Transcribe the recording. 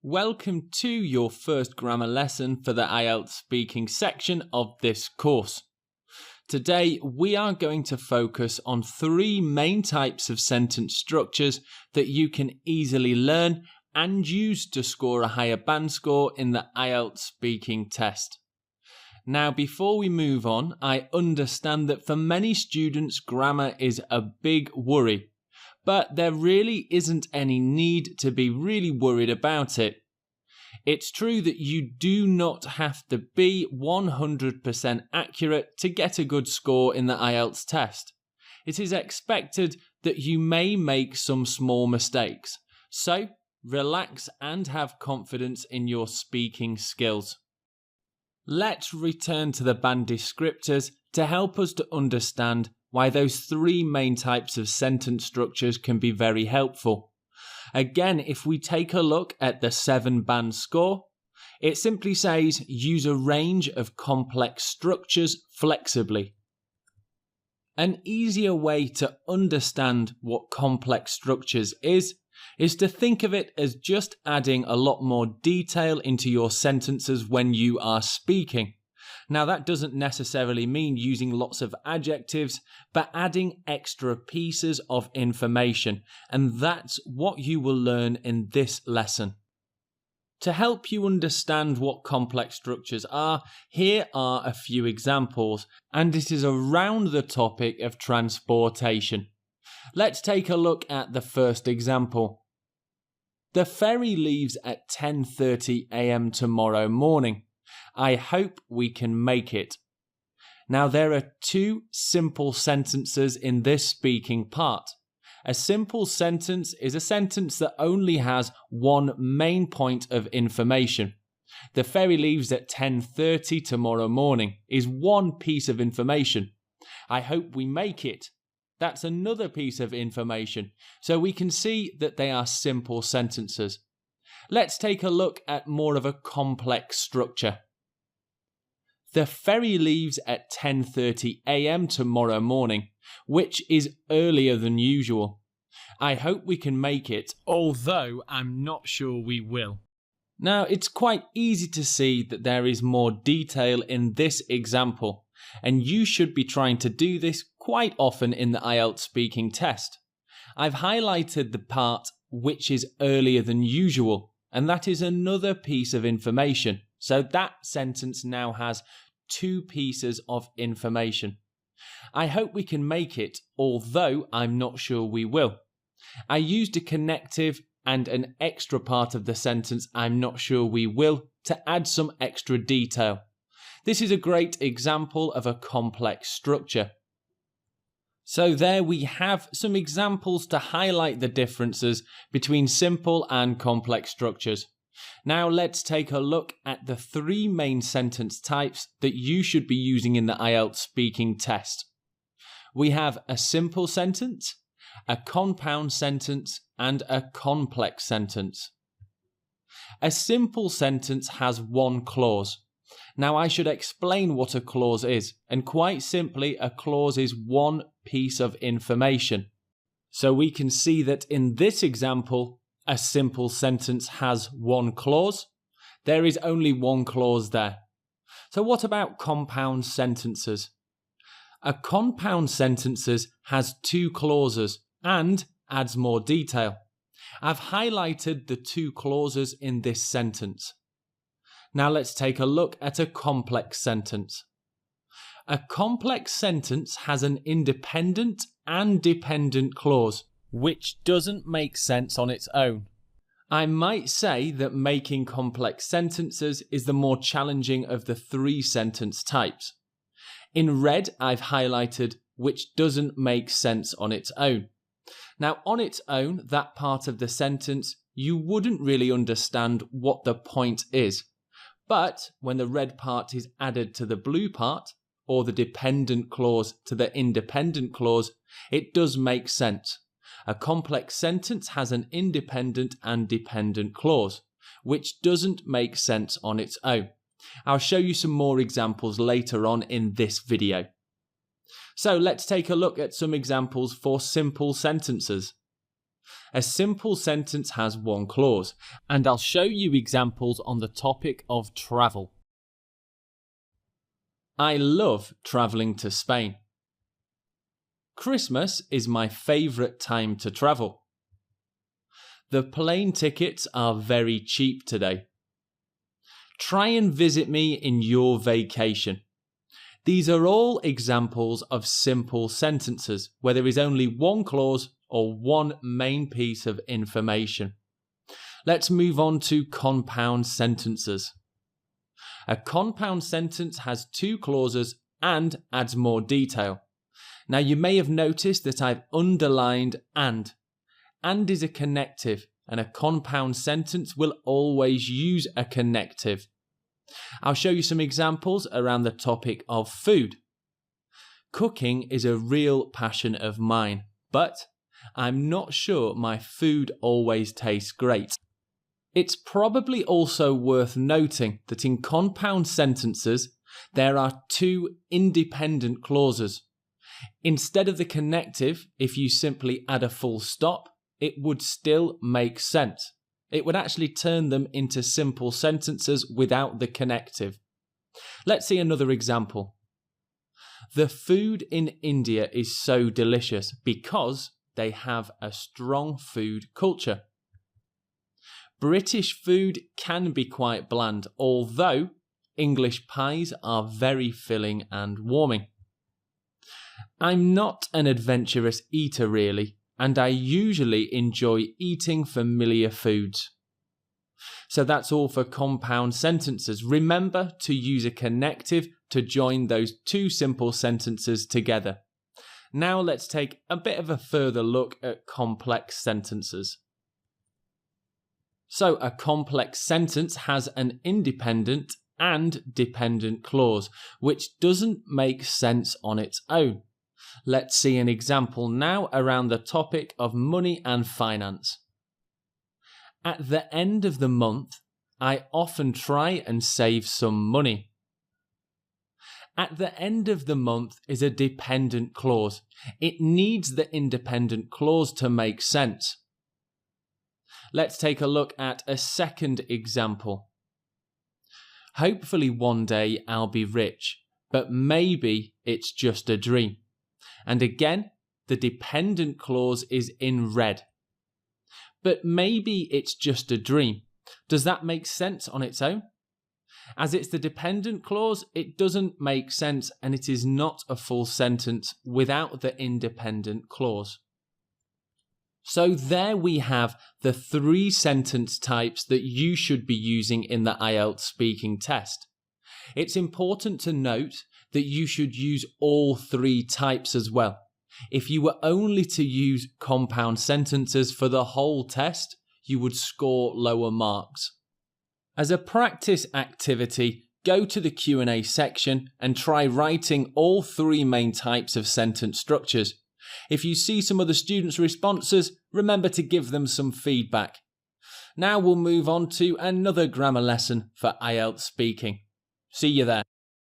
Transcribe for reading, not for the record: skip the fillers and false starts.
Welcome to your first grammar lesson for the IELTS speaking section of this course. Today we are going to focus on three main types of sentence structures that you can easily learn and use to score a higher band score in the IELTS speaking test. Now, before we move on, I understand that for many students grammar is a big worry. But there really isn't any need to be really worried about it. It's true that you do not have to be 100% accurate to get a good score in the IELTS test. It is expected that you may make some small mistakes. So, relax and have confidence in your speaking skills. Let's return to the band descriptors to help us to understand why those three main types of sentence structures can be very helpful. Again, if we take a look at the 7-band score, it simply says use a range of complex structures flexibly. An easier way to understand what complex structures is to think of it as just adding a lot more detail into your sentences when you are speaking. Now, that doesn't necessarily mean using lots of adjectives, but adding extra pieces of information, and that's what you will learn in this lesson. To help you understand what complex structures are, here are a few examples, and it is around the topic of transportation. Let's take a look at the first example. The ferry leaves at 10:30 a.m. tomorrow morning. I hope we can make it. Now, there are two simple sentences in this speaking part. A simple sentence is a sentence that only has one main point of information. The ferry leaves at 10:30 tomorrow morning is one piece of information. I hope we make it. That's another piece of information. So we can see that they are simple sentences. Let's take a look at more of a complex structure. The ferry leaves at 10:30 a.m. tomorrow morning, which is earlier than usual. I hope we can make it, although I'm not sure we will. Now, it's quite easy to see that there is more detail in this example, and you should be trying to do this quite often in the IELTS speaking test. I've highlighted the part which is earlier than usual, and that is another piece of information. So that sentence now has two pieces of information. I hope we can make it, although I'm not sure we will. I used a connective and an extra part of the sentence, I'm not sure we will, to add some extra detail. This is a great example of a complex structure. So there we have some examples to highlight the differences between simple and complex structures. Now let's take a look at the three main sentence types that you should be using in the IELTS speaking test. We have a simple sentence, a compound sentence, and a complex sentence. A simple sentence has one clause. Now, I should explain what a clause is, and quite simply, a clause is one piece of information. So we can see that in this example, a simple sentence has one clause. There is only one clause there. So what about compound sentences? A compound sentence has two clauses and adds more detail. I've highlighted the two clauses in this sentence. Now let's take a look at a complex sentence. A complex sentence has an independent and dependent clause, which doesn't make sense on its own. I might say that making complex sentences is the more challenging of the three sentence types. In red, I've highlighted which doesn't make sense on its own. Now, on its own, that part of the sentence, you wouldn't really understand what the point is. But when the red part is added to the blue part, or the dependent clause to the independent clause, it does make sense. A complex sentence has an independent and dependent clause, which doesn't make sense on its own. I'll show you some more examples later on in this video. So let's take a look at some examples for simple sentences. A simple sentence has one clause, and I'll show you examples on the topic of travel. I love travelling to Spain. Christmas is my favourite time to travel. The plane tickets are very cheap today. Try and visit me in your vacation. These are all examples of simple sentences where there is only one clause or one main piece of information. Let's move on to compound sentences. A compound sentence has two clauses and adds more detail. Now you may have noticed that I've underlined and. And is a connective, and a compound sentence will always use a connective. I'll show you some examples around the topic of food. Cooking is a real passion of mine, but I'm not sure my food always tastes great. It's probably also worth noting that in compound sentences, there are two independent clauses. Instead of the connective, if you simply add a full stop, it would still make sense. It would actually turn them into simple sentences without the connective. Let's see another example. The food in India is so delicious because they have a strong food culture. British food can be quite bland, although English pies are very filling and warming. I'm not an adventurous eater really, and I usually enjoy eating familiar foods. So that's all for compound sentences. Remember to use a connective to join those two simple sentences together. Now let's take a bit of a further look at complex sentences. So a complex sentence has an independent and dependent clause, which doesn't make sense on its own. Let's see an example now around the topic of money and finance. At the end of the month, I often try and save some money. At the end of the month is a dependent clause. It needs the independent clause to make sense. Let's take a look at a second example. Hopefully one day I'll be rich, but maybe it's just a dream. And again, the dependent clause is in red. But maybe it's just a dream. Does that make sense on its own? As it's the dependent clause, it doesn't make sense and it is not a full sentence without the independent clause. So there we have the three sentence types that you should be using in the IELTS speaking test. It's important to note that you should use all three types as well. If you were only to use compound sentences for the whole test, you would score lower marks. As a practice activity, go to the Q&A section and try writing all three main types of sentence structures. If you see some other students' responses, remember to give them some feedback. Now we'll move on to another grammar lesson for IELTS speaking. See you there.